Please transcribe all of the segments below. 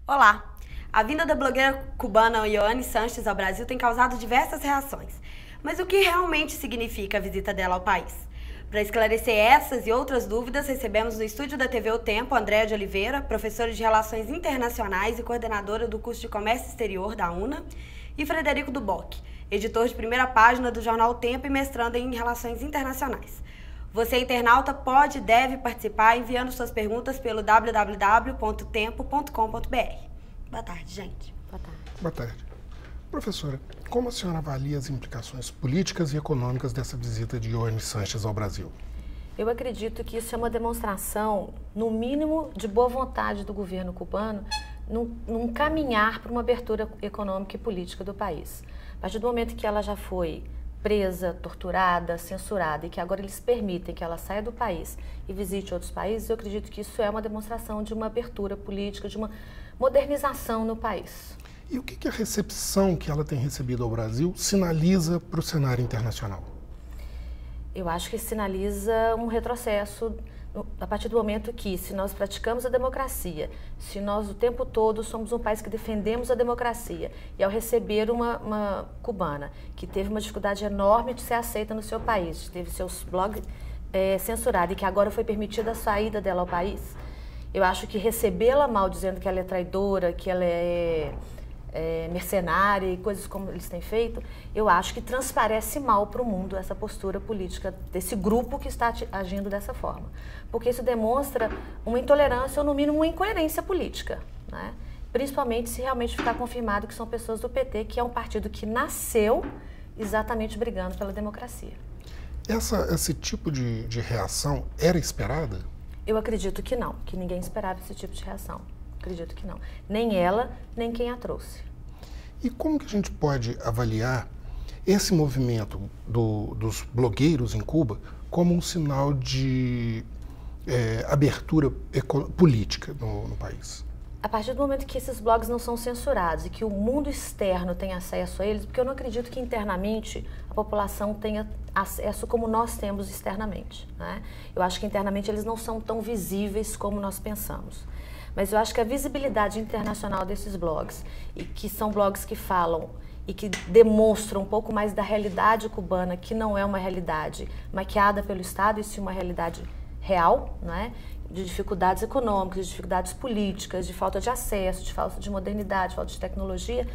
Olá! A vinda da blogueira cubana Yoane Sanches ao Brasil tem causado diversas reações. Mas o que realmente significa a visita dela ao país? Para esclarecer essas e outras dúvidas, recebemos no estúdio da TV O Tempo Andréa de Oliveira, professora de Relações Internacionais e coordenadora do curso de Comércio Exterior da UNA, e Frederico Duboc, editor de primeira página do jornal O Tempo e mestrando em Relações Internacionais. Você, internauta, pode e deve participar enviando suas perguntas pelo www.tempo.com.br. Boa tarde, gente. Boa tarde. Boa tarde. Professora, como a senhora avalia as implicações políticas e econômicas dessa visita de Yoane Sanches ao Brasil? Eu acredito que isso é uma demonstração, no mínimo, de boa vontade do governo cubano num caminhar para uma abertura econômica e política do país. A partir do momento que ela já foi presa, torturada, censurada, e que agora eles permitem que ela saia do país e visite outros países, eu acredito que isso é uma demonstração de uma abertura política, de uma modernização no país. E o que a recepção que ela tem recebido ao Brasil sinaliza para o cenário internacional? Eu acho que sinaliza um retrocesso a partir do momento que, se nós praticamos a democracia, se nós o tempo todo somos um país que defendemos a democracia, e ao receber uma cubana que teve uma dificuldade enorme de ser aceita no seu país, teve seus blogs censurados e que agora foi permitida a saída dela ao país, eu acho que recebê-la mal dizendo que ela é traidora, que ela é mercenária e coisas como eles têm feito, eu acho que transparece mal para o mundo essa postura política desse grupo que está agindo dessa forma. Porque isso demonstra uma intolerância ou, no mínimo, uma incoerência política, né? Principalmente se realmente ficar confirmado que são pessoas do PT, que é um partido que nasceu exatamente brigando pela democracia. Esse tipo de reação era esperada? Eu acredito que não, que ninguém esperava esse tipo de reação. Acredito que não. Nem ela, nem quem a trouxe. E como que a gente pode avaliar esse movimento dos blogueiros em Cuba como um sinal de abertura política no país? A partir do momento que esses blogs não são censurados e que o mundo externo tem acesso a eles, porque eu não acredito que internamente a população tenha acesso como nós temos externamente, né? Eu acho que internamente eles não são tão visíveis como nós pensamos. Mas eu acho que a visibilidade internacional desses blogs, e que são blogs que falam e que demonstram um pouco mais da realidade cubana, que não é uma realidade maquiada pelo Estado, e sim uma realidade real, né? De dificuldades econômicas, de dificuldades políticas, de falta de acesso, de falta de modernidade, falta de tecnologia.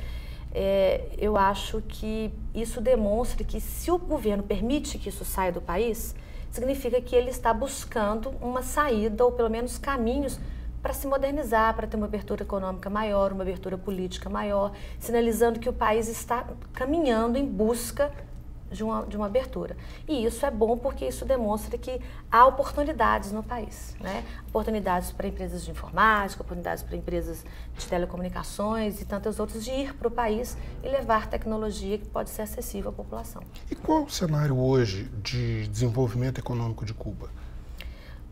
Eu acho que isso demonstra que, se o governo permite que isso saia do país, significa que ele está buscando uma saída, ou pelo menos caminhos, para se modernizar, para ter uma abertura econômica maior, uma abertura política maior, sinalizando que o país está caminhando em busca de uma abertura. E isso é bom porque isso demonstra que há oportunidades no país, né? Oportunidades para empresas de informática, oportunidades para empresas de telecomunicações e tantas outras de ir para o país e levar tecnologia que pode ser acessível à população. E qual é o cenário hoje de desenvolvimento econômico de Cuba?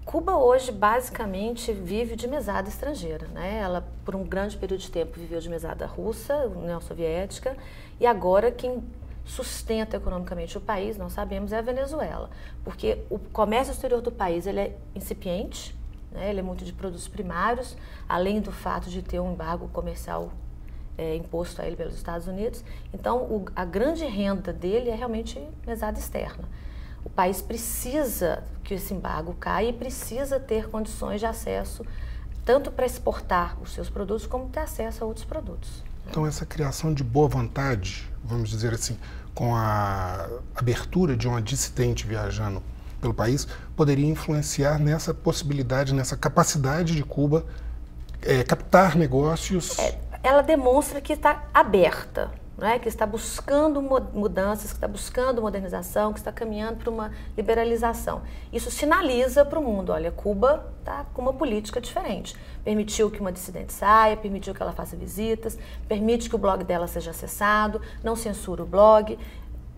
Cuba hoje basicamente vive de mesada estrangeira, né? Ela por um grande período de tempo viveu de mesada russa, União Soviética, e agora quem sustenta economicamente o país, nós sabemos, é a Venezuela, porque o comércio exterior do país ele é incipiente, né? Ele é muito de produtos primários, além do fato de ter um embargo comercial imposto a ele pelos Estados Unidos. Então a grande renda dele é realmente mesada externa. O país precisa que esse embargo caia e precisa ter condições de acesso tanto para exportar os seus produtos como ter acesso a outros produtos. Então essa criação de boa vontade, vamos dizer assim, com a abertura de uma dissidente viajando pelo país, poderia influenciar nessa possibilidade, nessa capacidade de Cuba captar negócios? Ela demonstra que está aberta, né? Que está buscando mudanças, que está buscando modernização, que está caminhando para uma liberalização. Isso sinaliza para o mundo, olha, Cuba está com uma política diferente. Permitiu que uma dissidente saia, permitiu que ela faça visitas, permite que o blog dela seja acessado, não censura o blog.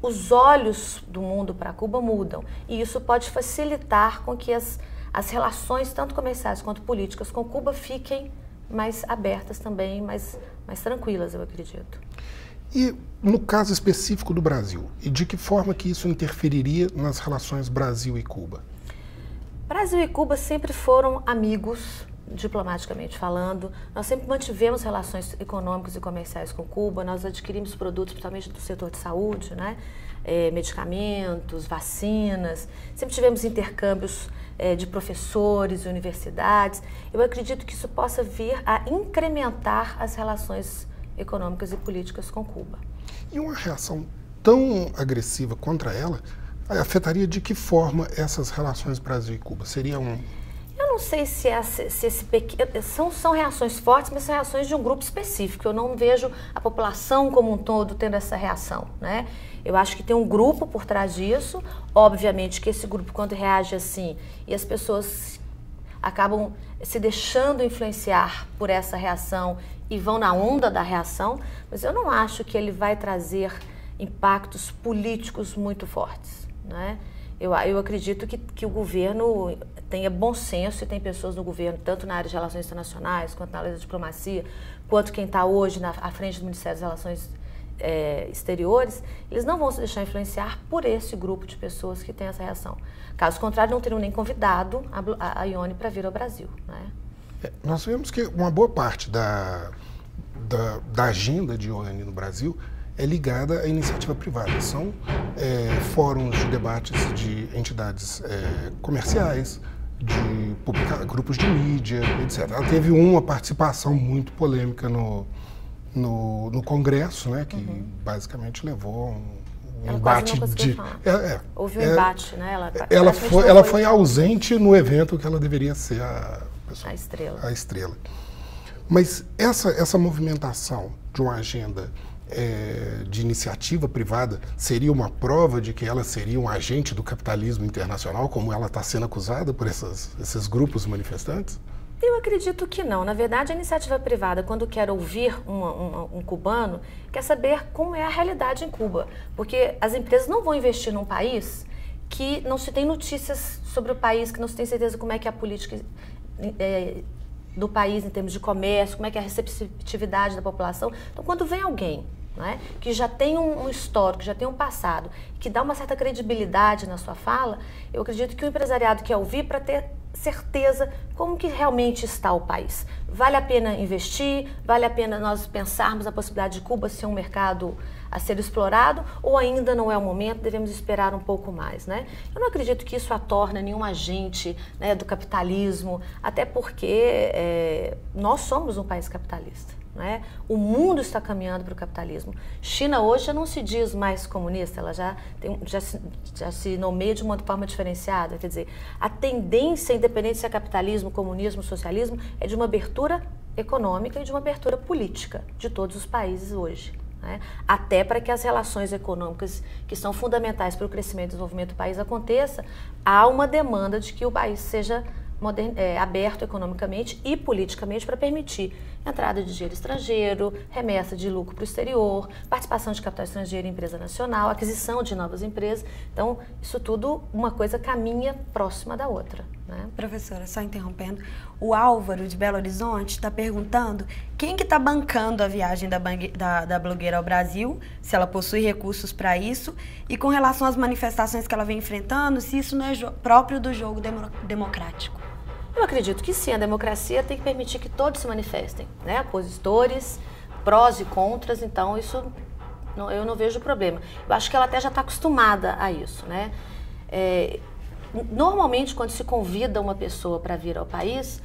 Os olhos do mundo para Cuba mudam e isso pode facilitar com que as relações, tanto comerciais quanto políticas, com Cuba fiquem mais abertas também, mais tranquilas, eu acredito. E no caso específico do Brasil, e de que forma que isso interferiria nas relações Brasil e Cuba? Brasil e Cuba sempre foram amigos, diplomaticamente falando. Nós sempre mantivemos relações econômicas e comerciais com Cuba. Nós adquirimos produtos, principalmente do setor de saúde, né? Medicamentos, vacinas. Sempre tivemos intercâmbios de professores e universidades. Eu acredito que isso possa vir a incrementar as relações econômicas e políticas com Cuba. E uma reação tão agressiva contra ela afetaria de que forma essas relações Brasil e Cuba? Seria um... Eu não sei se esse pequeno... São reações fortes, mas são reações de um grupo específico. Eu não vejo a população como um todo tendo essa reação, né? Eu acho que tem um grupo por trás disso. Obviamente que esse grupo, quando reage assim, e as pessoas acabam se deixando influenciar por essa reação e vão na onda da reação, mas eu não acho que ele vai trazer impactos políticos muito fortes, né? Eu acredito que o governo tenha bom senso e tem pessoas no governo, tanto na área de relações internacionais, quanto na área da diplomacia, quanto quem está hoje à frente do Ministério das Relações Exteriores, eles não vão se deixar influenciar por esse grupo de pessoas que tem essa reação. Caso contrário, não teriam nem convidado a Ione para vir ao Brasil, né? Nós vemos que uma boa parte da agenda de Ione no Brasil é ligada à iniciativa privada. São fóruns de debates de entidades comerciais, de grupos de mídia, etc. Ela teve uma participação muito polêmica no Congresso, né, que basicamente levou um embate de... Houve um embate, né? Ela foi ausente no evento que ela deveria ser a estrela. Mas essa movimentação de uma agenda de iniciativa privada seria uma prova de que ela seria um agente do capitalismo internacional, como ela está sendo acusada por esses grupos manifestantes? Eu acredito que não. Na verdade, a iniciativa privada, quando quer ouvir um cubano, quer saber como é a realidade em Cuba. Porque as empresas não vão investir num país que não se tem notícias sobre o país, que não se tem certeza como é que é a política do país em termos de comércio, como é que é a receptividade da população. Então, quando vem alguém, né, que já tem um histórico, já tem um passado, que dá uma certa credibilidade na sua fala, eu acredito que o empresariado quer ouvir para ter certeza como que realmente está o país. Vale a pena investir? Vale a pena nós pensarmos na possibilidade de Cuba ser um mercado a ser explorado, ou ainda não é o momento, devemos esperar um pouco mais, né? Eu não acredito que isso a torna nenhum agente, né, do capitalismo, até porque nós somos um país capitalista, né? O mundo está caminhando para o capitalismo. China hoje já não se diz mais comunista, ela já se nomeia de uma forma diferenciada. Quer dizer, a tendência, independente se é capitalismo, comunismo, socialismo, é de uma abertura econômica e de uma abertura política de todos os países hoje, né? Até para que as relações econômicas que são fundamentais para o crescimento e desenvolvimento do país aconteça, há uma demanda de que o país seja aberto economicamente e politicamente para permitir entrada de dinheiro estrangeiro, remessa de lucro para o exterior, participação de capital estrangeiro em empresa nacional, aquisição de novas empresas. Então, isso tudo, uma coisa caminha próxima da outra, né? Professora, só interrompendo, o Álvaro de Belo Horizonte está perguntando quem que está bancando a viagem da blogueira ao Brasil, se ela possui recursos para isso, e com relação às manifestações que ela vem enfrentando, se isso não é próprio do jogo democrático. Eu acredito que sim, a democracia tem que permitir que todos se manifestem, né? Opositores, prós e contras, então isso eu não vejo problema. Eu acho que ela até já está acostumada a isso, né? Normalmente, quando se convida uma pessoa para vir ao país,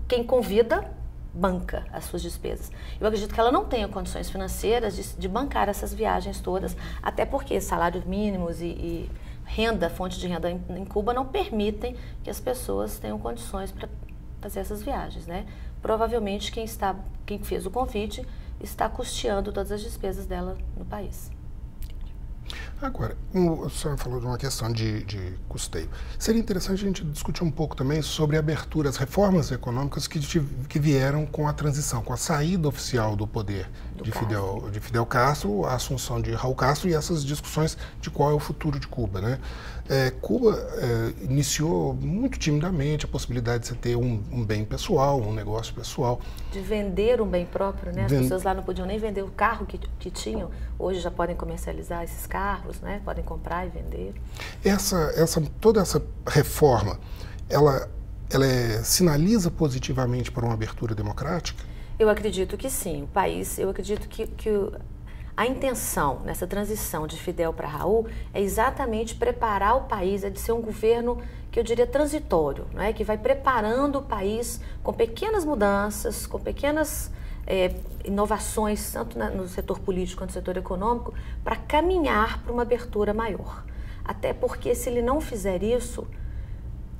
quem convida banca as suas despesas. Eu acredito que ela não tenha condições financeiras de bancar essas viagens todas, até porque salários mínimos e fonte de renda em Cuba não permitem que as pessoas tenham condições para fazer essas viagens, né? Provavelmente quem fez o convite está custeando todas as despesas dela no país. Agora, o senhor falou de uma questão de custeio. Seria interessante a gente discutir um pouco também sobre a abertura, as reformas econômicas que vieram com a transição, com a saída oficial do poder de Fidel Castro, a assunção de Raul Castro e essas discussões de qual é o futuro de Cuba, né? Cuba iniciou muito timidamente a possibilidade de você ter um bem pessoal, um negócio pessoal. De vender um bem próprio, né? As pessoas lá não podiam nem vender o carro que tinham. Hoje já podem comercializar esses carros, né? Podem comprar e vender. Toda essa reforma, ela sinaliza positivamente para uma abertura democrática? Eu acredito que sim. O país, eu acredito que a intenção nessa transição de Fidel para Raul é exatamente preparar o país, de ser um governo que eu diria transitório, né? Que vai preparando o país com pequenas mudanças, com pequenas inovações, tanto no setor político quanto no setor econômico, para caminhar para uma abertura maior. Até porque se ele não fizer isso,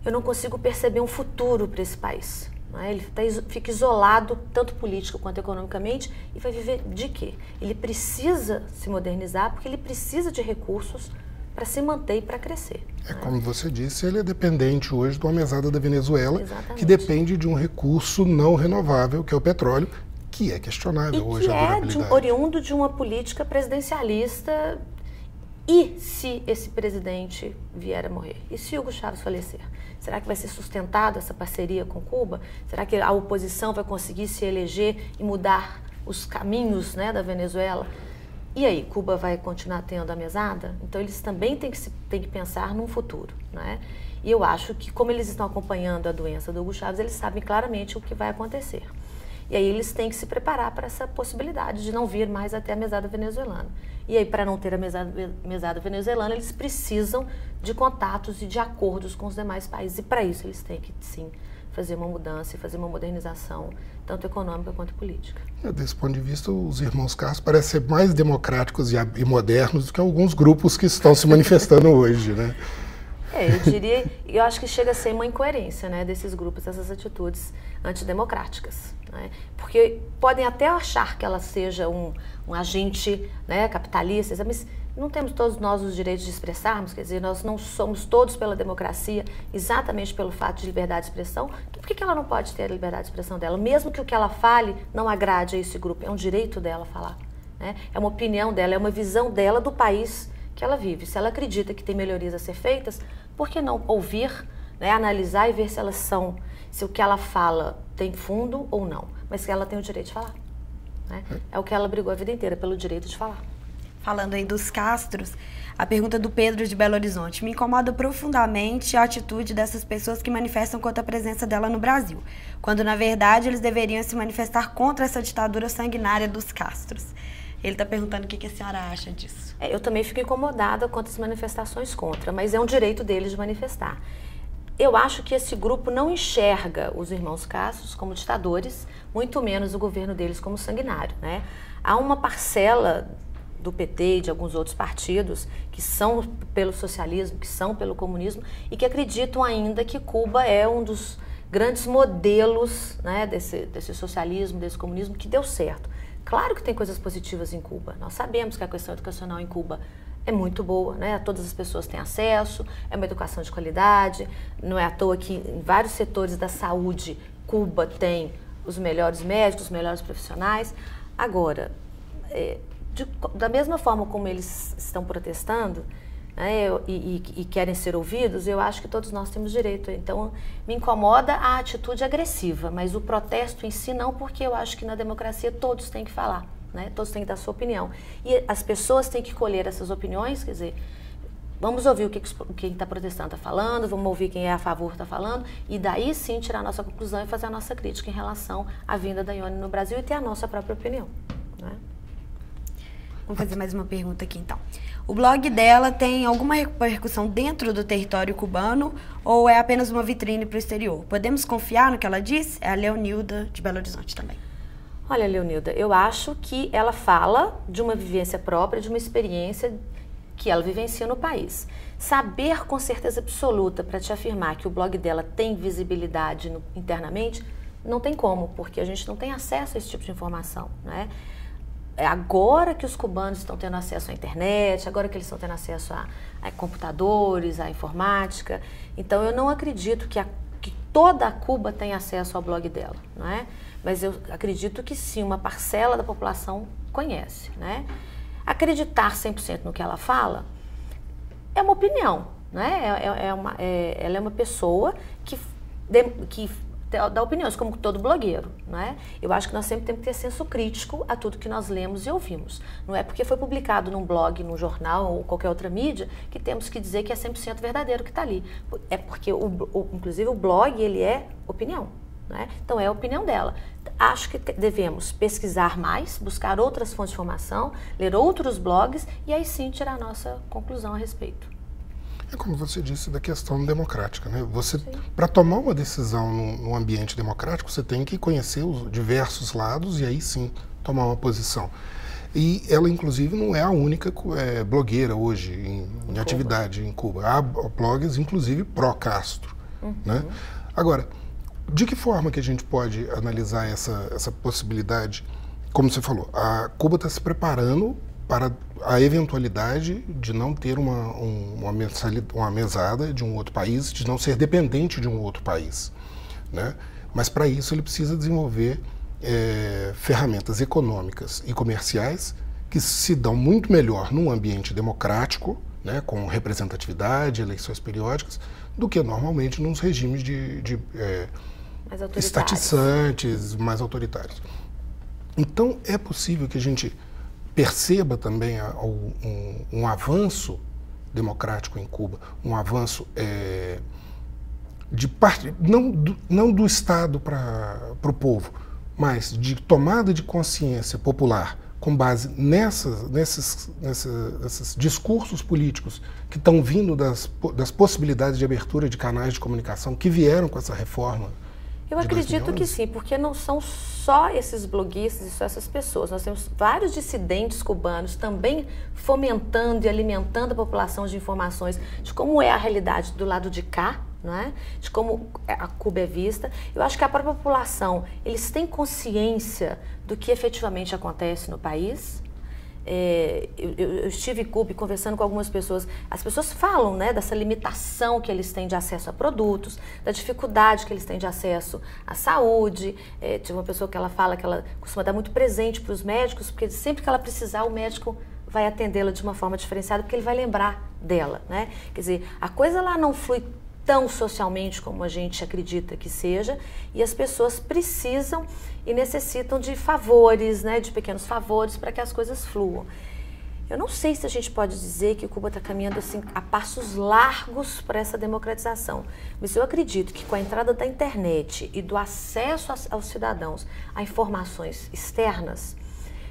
eu não consigo perceber um futuro para esse país. Ele fica isolado, tanto político quanto economicamente, e vai viver de quê? Ele precisa se modernizar porque ele precisa de recursos para se manter e para crescer. Como você disse, ele é dependente hoje de uma mesada da Venezuela, exatamente, que depende de um recurso não renovável, que é o petróleo, que é questionável hoje a durabilidade. Oriundo de uma política presidencialista. E se esse presidente vier a morrer? E se Hugo Chávez falecer? Será que vai ser sustentada essa parceria com Cuba? Será que a oposição vai conseguir se eleger e mudar os caminhos, né, da Venezuela? E aí, Cuba vai continuar tendo a mesada? Então, eles também têm que pensar num futuro, né? E eu acho que, como eles estão acompanhando a doença do Hugo Chávez, eles sabem claramente o que vai acontecer. E aí eles têm que se preparar para essa possibilidade de não vir mais até a mesada venezuelana. E aí, para não ter a mesada venezuelana, eles precisam de contatos e de acordos com os demais países. E para isso eles têm que, sim, fazer uma mudança e fazer uma modernização, tanto econômica quanto política. Desse ponto de vista, os irmãos Castro parecem ser mais democráticos e modernos do que alguns grupos que estão se manifestando hoje, né? Eu acho que chega a ser uma incoerência, né, desses grupos, dessas atitudes antidemocráticas, né? Porque podem até achar que ela seja um agente, né, capitalista, mas não temos todos nós os direitos de expressarmos, quer dizer, nós não somos todos pela democracia, exatamente pelo fato de liberdade de expressão. Então, por que ela não pode ter a liberdade de expressão dela? Mesmo que o que ela fale não agrade a esse grupo, é um direito dela falar, né? É uma opinião dela, é uma visão dela do país que ela vive. Se ela acredita que tem melhorias a ser feitas, por que não ouvir, né, analisar e ver se o que ela fala tem fundo ou não, mas que ela tem o direito de falar, né? É o que ela brigou a vida inteira, pelo direito de falar. Falando aí dos Castros, a pergunta do Pedro de Belo Horizonte: me incomoda profundamente a atitude dessas pessoas que manifestam contra a presença dela no Brasil, quando na verdade eles deveriam se manifestar contra essa ditadura sanguinária dos Castros. Ele está perguntando o que a senhora acha disso. Eu também fico incomodada com as manifestações contra, mas é um direito deles de manifestar. Eu acho que esse grupo não enxerga os irmãos Castros como ditadores, muito menos o governo deles como sanguinário, né? Há uma parcela do PT e de alguns outros partidos que são pelo socialismo, que são pelo comunismo e que acreditam ainda que Cuba é um dos grandes modelos, né, desse socialismo, desse comunismo que deu certo. Claro que tem coisas positivas em Cuba. Nós sabemos que a questão educacional em Cuba é muito boa, né? Todas as pessoas têm acesso, é uma educação de qualidade. Não é à toa que em vários setores da saúde, Cuba tem os melhores médicos, os melhores profissionais. Agora, da mesma forma como eles estão protestando, né, e querem ser ouvidos, eu acho que todos nós temos direito. Então, me incomoda a atitude agressiva, mas o protesto em si não, porque eu acho que na democracia todos têm que falar, né? Todos têm que dar a sua opinião. E as pessoas têm que colher essas opiniões, quer dizer, vamos ouvir o que quem está protestando está falando, vamos ouvir quem é a favor está falando, e daí sim tirar a nossa conclusão e fazer a nossa crítica em relação à vinda da Ione no Brasil e ter a nossa própria opinião, né? Vamos fazer mais uma pergunta aqui, então. O blog dela tem alguma repercussão dentro do território cubano ou é apenas uma vitrine para o exterior? Podemos confiar no que ela diz? É a Leonilda, de Belo Horizonte também. Olha, Leonilda, eu acho que ela fala de uma vivência própria, de uma experiência que ela vivencia no país. Saber com certeza absoluta para te afirmar que o blog dela tem visibilidade internamente, não tem como, porque a gente não tem acesso a esse tipo de informação, né? É agora que os cubanos estão tendo acesso à internet, agora que eles estão tendo acesso a computadores, à informática. Então, eu não acredito que toda a Cuba tenha acesso ao blog dela, não é? Mas eu acredito que sim, uma parcela da população conhece, né? Acreditar 100% no que ela fala é uma opinião, né? Ela é uma pessoa que dá opiniões, como todo blogueiro, não é? Eu acho que nós sempre temos que ter senso crítico a tudo que nós lemos e ouvimos. Não é porque foi publicado num blog, num jornal ou qualquer outra mídia que temos que dizer que é 100% verdadeiro o que está ali. É porque, inclusive, o blog, ele é opinião, não é? Então, é a opinião dela. Acho que devemos pesquisar mais, buscar outras fontes de informação, ler outros blogs e aí sim tirar a nossa conclusão a respeito. É como você disse da questão democrática, né? Você, para tomar uma decisão num ambiente democrático, você tem que conhecer os diversos lados e aí sim tomar uma posição. E ela, inclusive, não é a única blogueira hoje em atividade em Cuba. Há blogs, inclusive, pró-Castro, né? Agora, de que forma que a gente pode analisar essa possibilidade? Como você falou, a Cuba está se preparando para a eventualidade de não ter uma mesada de um outro país, de não ser dependente de um outro país, né? Mas para isso ele precisa desenvolver ferramentas econômicas e comerciais que se dão muito melhor num ambiente democrático, né, com representatividade, eleições periódicas, do que normalmente nos regimes mais estatiçantes, mais autoritários. Então é possível que a gente perceba também um avanço democrático em Cuba, um avanço de parte, não do Estado para o povo, mas de tomada de consciência popular com base nesses discursos políticos que estão vindo das possibilidades de abertura de canais de comunicação que vieram com essa reforma. Eu acredito que sim, porque não são só esses bloguistas e só essas pessoas. Nós temos vários dissidentes cubanos também fomentando e alimentando a população de informações de como é a realidade do lado de cá, não é? De como a Cuba é vista. Eu acho que a própria população, eles têm consciência do que efetivamente acontece no país. Eu estive em Cuba conversando com algumas pessoas. As pessoas falam, né, dessa limitação que eles têm de acesso a produtos, da dificuldade que eles têm de acesso à saúde. Tive uma pessoa que ela fala que ela costuma dar muito presente para os médicos, porque sempre que ela precisar, o médico vai atendê-la de uma forma diferenciada, porque ele vai lembrar dela, né? Quer dizer, a coisa lá não flui tão socialmente como a gente acredita que seja, e as pessoas precisam e necessitam de favores, né, de pequenos favores para que as coisas fluam. Eu não sei se a gente pode dizer que Cuba está caminhando assim, a passos largos para essa democratização, mas eu acredito que com a entrada da internet e do acesso aos cidadãos a informações externas,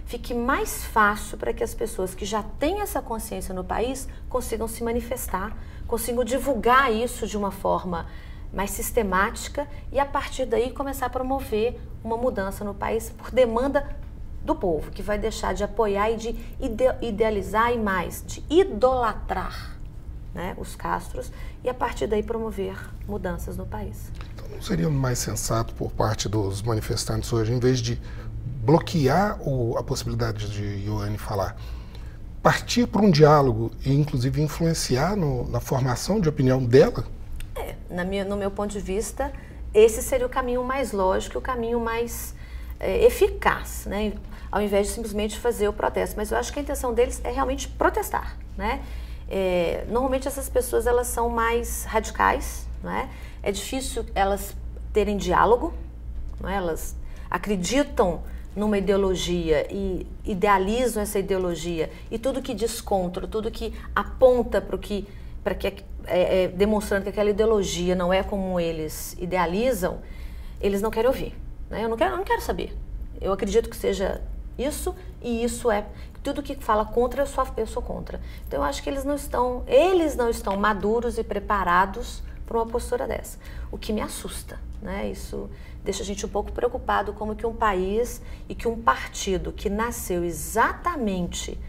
fique mais fácil para que as pessoas que já têm essa consciência no país consigam se manifestar, consigam divulgar isso de uma forma mais sistemática e, a partir daí, começar a promover uma mudança no país por demanda do povo, que vai deixar de apoiar e de idealizar e mais, de idolatrar, né, os Castros e, a partir daí, promover mudanças no país. Então, não seria mais sensato por parte dos manifestantes hoje, em vez de bloquear a possibilidade de Ioane falar, partir para um diálogo e, inclusive, influenciar na formação de opinião dela? No meu ponto de vista, esse seria o caminho mais lógico, o caminho mais eficaz, né? Ao invés de simplesmente fazer o protesto. Mas eu acho que a intenção deles é realmente protestar, né? Normalmente essas pessoas, elas são mais radicais, né? É difícil elas terem diálogo, né? Elas acreditam numa ideologia e idealizam essa ideologia, e tudo que diz contra, tudo que aponta demonstrando que aquela ideologia não é como eles idealizam, eles não querem ouvir, né? Eu não quero saber. Eu acredito que seja isso, e isso é tudo que fala contra, eu sou contra. Então eu acho que eles não estão maduros e preparados para uma postura dessa, o que me assusta, né? Isso deixa a gente um pouco preocupado como que um país e que um partido que nasceu exatamente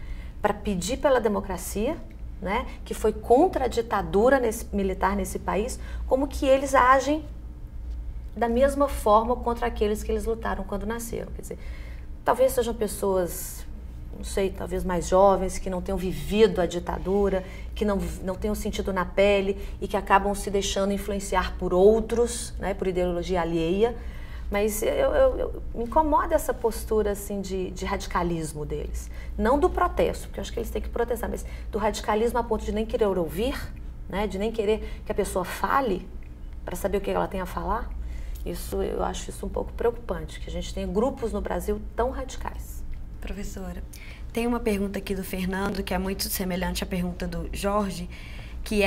para pedir pela democracia, né, que foi contra a ditadura militar nesse país, como que eles agem da mesma forma contra aqueles que eles lutaram quando nasceram. Quer dizer, talvez sejam pessoas, não sei, talvez mais jovens, que não tenham vivido a ditadura, que não tenham sentido na pele e que acabam se deixando influenciar por outros, né, por ideologia alheia. Mas me incomoda essa postura assim, de radicalismo deles. Não do protesto, porque eu acho que eles têm que protestar, mas do radicalismo a ponto de nem querer ouvir, né? De nem querer que a pessoa fale para saber o que ela tem a falar. Eu acho isso um pouco preocupante, que a gente tem grupos no Brasil tão radicais. Professora, tem uma pergunta aqui do Fernando, que é muito semelhante à pergunta do Jorge, que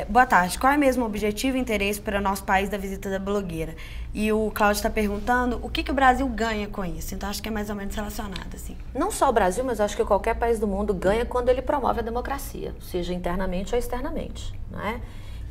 boa tarde, qual é mesmo o objetivo e interesse para o nosso país da visita da blogueira? E o Cláudio está perguntando o que o Brasil ganha com isso. Então, acho que é mais ou menos relacionado, assim. Não só o Brasil, mas acho que qualquer país do mundo ganha quando ele promove a democracia, seja internamente ou externamente, não é?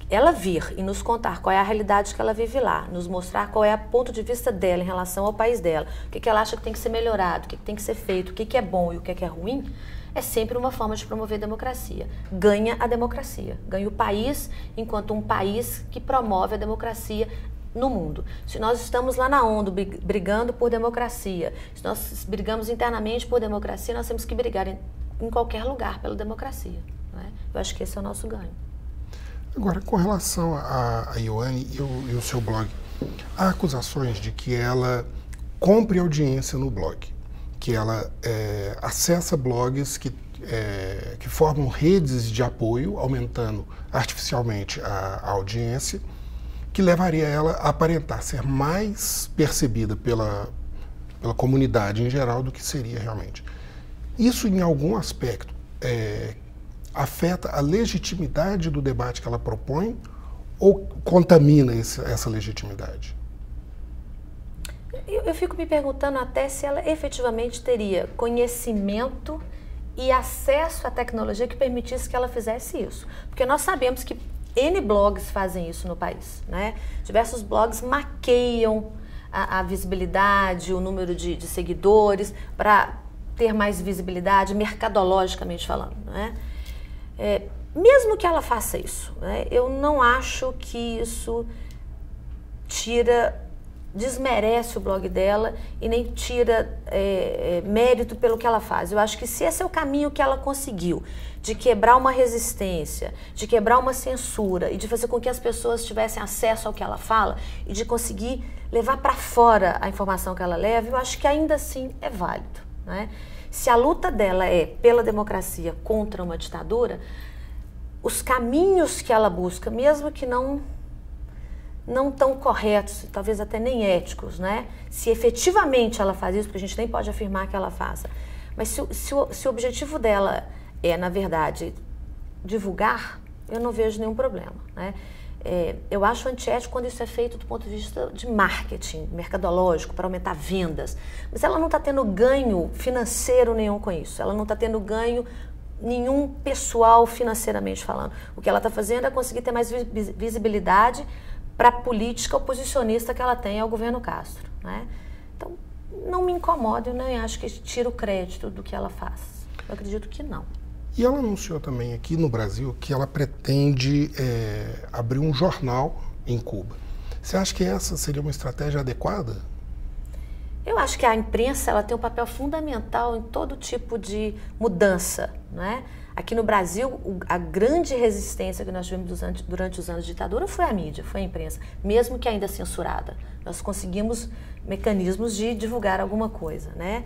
Ela vir e nos contar qual é a realidade que ela vive lá, nos mostrar qual é o ponto de vista dela em relação ao país dela, o que ela acha que tem que ser melhorado, o que tem que ser feito, o que é bom e o que é ruim, é sempre uma forma de promover a democracia. Ganha a democracia, ganha o país enquanto um país que promove a democracia no mundo. Se nós estamos lá na ONU brigando por democracia, se nós brigamos internamente por democracia, nós temos que brigar em qualquer lugar pela democracia, não é? Eu acho que esse é o nosso ganho. Agora, com relação a Ioane e o seu blog, há acusações de que ela compre audiência no blog, que ela acessa blogs que formam redes de apoio, aumentando artificialmente a audiência, que levaria ela a aparentar ser mais percebida pela comunidade em geral do que seria realmente. Isso, em algum aspecto, afeta a legitimidade do debate que ela propõe ou contamina essa legitimidade? Eu fico me perguntando até se ela efetivamente teria conhecimento e acesso à tecnologia que permitisse que ela fizesse isso. Porque nós sabemos que N blogs fazem isso no país, né? Diversos blogs maqueiam a visibilidade, o número de seguidores para ter mais visibilidade, mercadologicamente falando, né? Mesmo que ela faça isso, né, eu não acho que isso desmerece o blog dela e nem tira mérito pelo que ela faz. Eu acho que se esse é o caminho que ela conseguiu, de quebrar uma resistência, de quebrar uma censura e de fazer com que as pessoas tivessem acesso ao que ela fala e de conseguir levar para fora a informação que ela leva, eu acho que ainda assim é válido, né? Se a luta dela é pela democracia contra uma ditadura, os caminhos que ela busca, mesmo que não tão corretos, talvez até nem éticos, né? Se efetivamente ela faz isso, porque a gente nem pode afirmar que ela faça, mas se o objetivo dela é, na verdade, divulgar, eu não vejo nenhum problema, né? Eu acho antiético quando isso é feito do ponto de vista de marketing, mercadológico, para aumentar vendas. Mas ela não está tendo ganho financeiro nenhum com isso. Ela não está tendo ganho nenhum pessoal financeiramente falando. O que ela está fazendo é conseguir ter mais visibilidade para a política oposicionista que ela tem ao governo Castro, né? Então, não me incomoda, eu nem acho que tira o crédito do que ela faz. Eu acredito que não. E ela anunciou também aqui no Brasil que ela pretende abrir um jornal em Cuba. Você acha que essa seria uma estratégia adequada? Eu acho que a imprensa ela tem um papel fundamental em todo tipo de mudança, né? Aqui no Brasil, a grande resistência que nós tivemos durante os anos de ditadura foi a mídia, foi a imprensa, mesmo que ainda censurada. Nós conseguimos mecanismos de divulgar alguma coisa, né?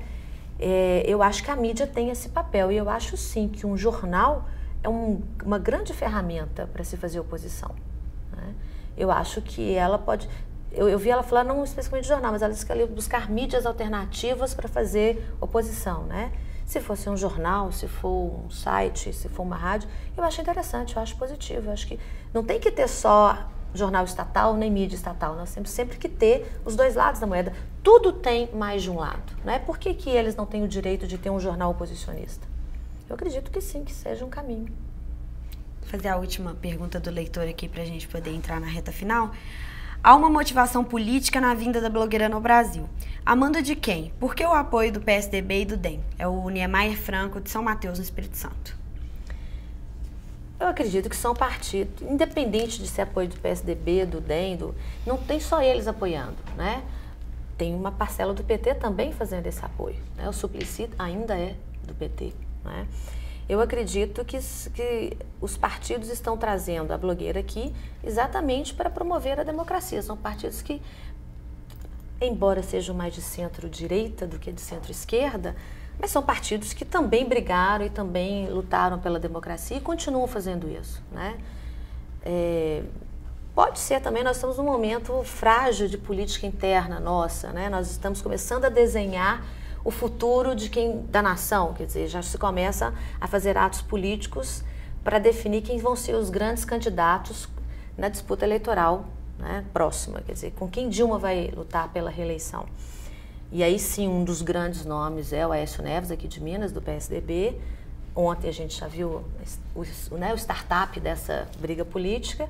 Eu acho que a mídia tem esse papel e eu acho sim que um jornal é uma grande ferramenta para se fazer oposição, né? Eu acho que ela pode... Eu vi ela falar, não especificamente de jornal, mas ela disse que ela ia buscar mídias alternativas para fazer oposição, né? Se fosse um jornal, se for um site, se for uma rádio, eu acho interessante, eu acho positivo. Eu acho que não tem que ter só jornal estatal nem mídia estatal. Nós temos sempre que ter os dois lados da moeda. Tudo tem mais de um lado, né? Por que eles não têm o direito de ter um jornal oposicionista? Eu acredito que sim, que seja um caminho. Vou fazer a última pergunta do leitor aqui para a gente poder entrar na reta final. Há uma motivação política na vinda da blogueira no Brasil. A mando de quem? Por que o apoio do PSDB e do DEM? É o Niemeyer Franco, de São Mateus, no Espírito Santo. Eu acredito que são partidos, independente de ser apoio do PSDB, do DEM, não tem só eles apoiando, né? Tem uma parcela do PT também fazendo esse apoio, né? O Suplicy ainda é do PT, né? Eu acredito que os partidos estão trazendo a blogueira aqui exatamente para promover a democracia. São partidos que, embora sejam mais de centro-direita do que de centro-esquerda, Mas são partidos que também brigaram e também lutaram pela democracia e continuam fazendo isso, né? Pode ser também, nós estamos num momento frágil de política interna nossa, né? Nós estamos começando a desenhar o futuro da nação, quer dizer, já se começa a fazer atos políticos para definir quem vão ser os grandes candidatos na disputa eleitoral, né, próxima, quer dizer, com quem Dilma vai lutar pela reeleição. E aí sim, um dos grandes nomes é o Aécio Neves, aqui de Minas, do PSDB. Ontem a gente já viu o startup dessa briga política.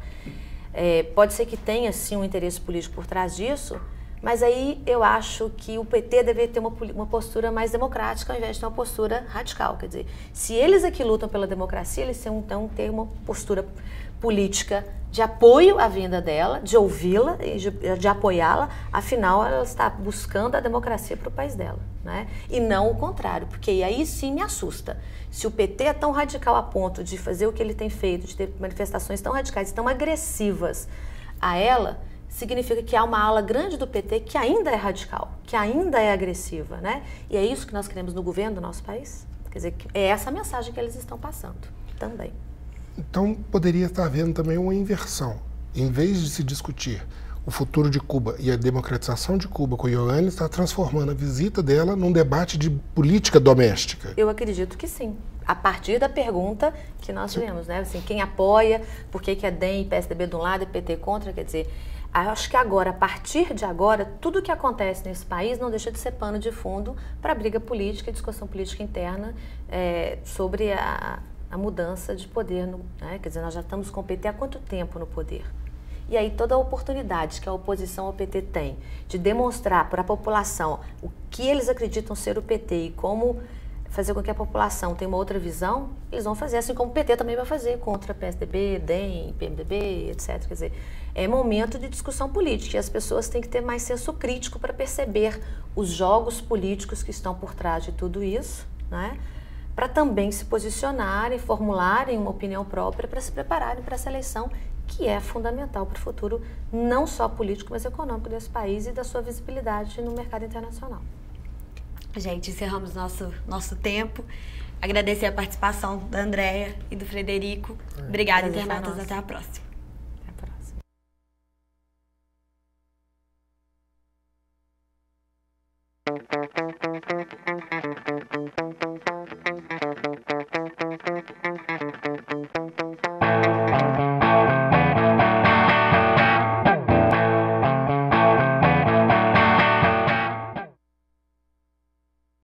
Pode ser que tenha sim um interesse político por trás disso, mas aí eu acho que o PT deve ter uma postura mais democrática ao invés de ter uma postura radical. Quer dizer, se eles aqui lutam pela democracia, eles então ter uma postura política de apoio à vinda dela, de ouvi-la e de apoiá-la, afinal ela está buscando a democracia para o país dela, né? E não o contrário, porque aí sim me assusta. Se o PT é tão radical a ponto de fazer o que ele tem feito, de ter manifestações tão radicais, tão agressivas a ela, significa que há uma ala grande do PT que ainda é radical, que ainda é agressiva, né? E é isso que nós queremos no governo do nosso país? Quer dizer, é essa a mensagem que eles estão passando também. Então, poderia estar havendo também uma inversão. Em vez de se discutir o futuro de Cuba e a democratização de Cuba com Ioannis, está transformando a visita dela num debate de política doméstica. Eu acredito que sim. A partir da pergunta que nós tivemos, né? Assim, quem apoia, por que é DEM e PSDB de um lado e PT contra, quer dizer, acho que agora, a partir de agora, tudo que acontece nesse país não deixa de ser pano de fundo para a briga política e discussão política interna sobre a mudança de poder, né? Quer dizer, nós já estamos com o PT há quanto tempo no poder? E aí toda a oportunidade que a oposição ao PT tem de demonstrar para a população o que eles acreditam ser o PT e como fazer com que a população tenha uma outra visão, eles vão fazer, assim como o PT também vai fazer contra PSDB, DEM, PMDB, etc. Quer dizer, é momento de discussão política e as pessoas têm que ter mais senso crítico para perceber os jogos políticos que estão por trás de tudo isso, né? Para também se posicionarem, formularem uma opinião própria para se prepararem para essa eleição que é fundamental para o futuro, não só político, mas econômico desse país e da sua visibilidade no mercado internacional. Gente, encerramos nosso tempo. Agradecer a participação da Andréia e do Frederico. Obrigada, internautas. Até a próxima.